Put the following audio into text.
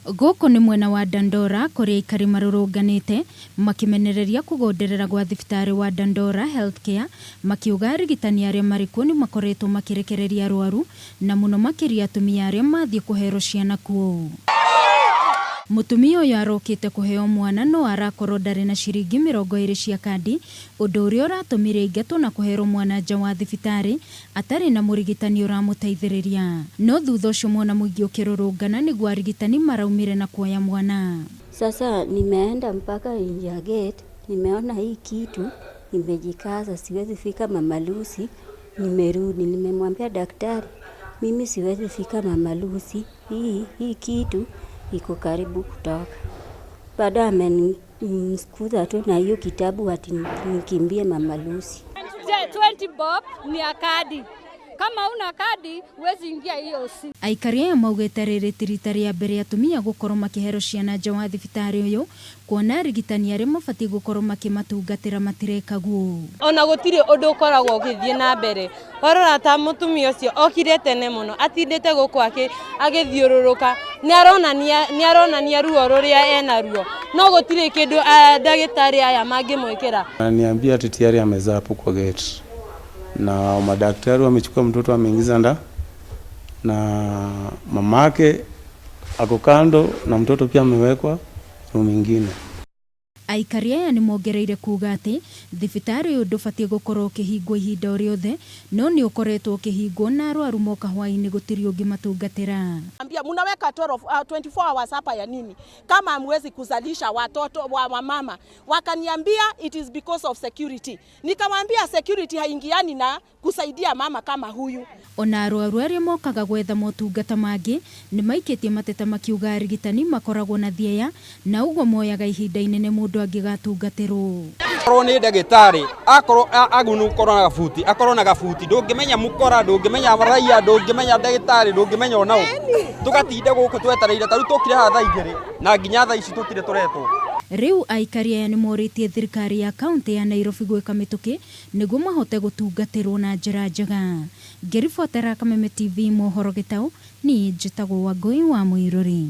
Gũkũ nĩ mwena wa Dandora kũrĩa aikari marũrũnganĩte makimenereria kũgonderera gwa thibitarĩ wa Dandora Healthcare makiuga arigitani arĩa marĩ kuo nĩ makoretwo makirekereria arwaru na mũno makĩria atumia arĩa mathiĩ kũhero ciana kuo. Mutumia ũyũ arokĩte kũheo mwana no arakorwo ndarĩ na ciringi 20 cia kandi, ũndũ ũrĩa ũratũmire aingatwo na kũhero mwana nja wa thibitarĩ atarĩ na mũrigitani ũramũteithĩrĩria. No thutha ũcio mwana mũingĩ ũkĩrũrũngana nĩguo arigitani maraumire na kuoya mwana. Sasa nimeenda mpaka nje ya gate, nimeona hii kitu, nimejikaza, siwezi fika Mama Lucy, nimerudi, nimemwambia daktari, mimi siwezi fika Mama Lucy, hii kitu iko karibu kutoka. Baada ameniskuza tu na hiyo kitabu ati nikimbie Mama Lucy. 20 bob ni akadi. Kama una kadi huwezi ingia hiyo si. Aikari aya maugĩte rĩrĩ ti rita rĩa mbere atumia gũkorwo makĩhero ciana nja wa thibitarĩ ũyũ, kuona arigitani arĩa mabatiĩ gũkorwo makimatungatĩra matireka guo. Ona gũtirĩ ũndũ ũkoragwo ũgĩthiĩ na mbere. Warora ta mũtumia ũcio okire tene mũno, atindĩte gũkũ agĩthiũrũrũka, nĩ aronania ruo rũrĩa ena ruo. No gũtirĩ kĩndũ ndagĩtarĩ aya mangĩmwĩkĩra. Ananiambia ati tayari amezaa hapo kwa gate. Na madaktari wamechukua mtoto ameingiza ndani na mamake ako kando na mtoto pia amewekwa room nyingine. Aikari aya nĩ mongereire kuga atĩ thibitarĩ ũyũ ndũbatiĩ gũkorwo ũkĩhingwo ihinda o rĩothe, no nĩ ũkoretwo ũkĩhingwo na arwaru moka hwaĩ-inĩ gũtirĩ ũngĩmatungatĩra. Mnaweka 24 hours hapa ya nini? Kama hamwezi kuzalisha watoto wa mama. Wakaniambia it is because of security. Nikamwambia security haingiani na kusaidia mama kama huyu. Ona arwaru arĩa mokaga gwetha motungata mangĩ nĩ maikĩtie mateta makiuga arigitani makoragwo na thieya na ũguo moyaga ihinda inene mũndũ angĩgatungatĩrwo. Akorwo nĩ ndagĩtarĩ, akorwo agunũkorwo na gabuti, akorwo na gabuti, ndũngĩmenya mũkora, ndũngĩmenya raia, ndũngĩmenya ndagĩtarĩ, ndũngĩmenya onao. Tugatinde gũkũ twetereire tarũ tũkire haha thaa 2 na nginya thaa ici tũtire tũretwo. Rĩu aikari aya nĩ morĩtie thirikari ya kaunti ya Nairobi gwĩka mĩtũkĩ nĩguo mahote gũtungatĩrwo na njĩra njega. Ngĩribotera Kameme TV mohoro Gĩtaũ, niĩ njĩtagwo Wangũi wa Mũirũri.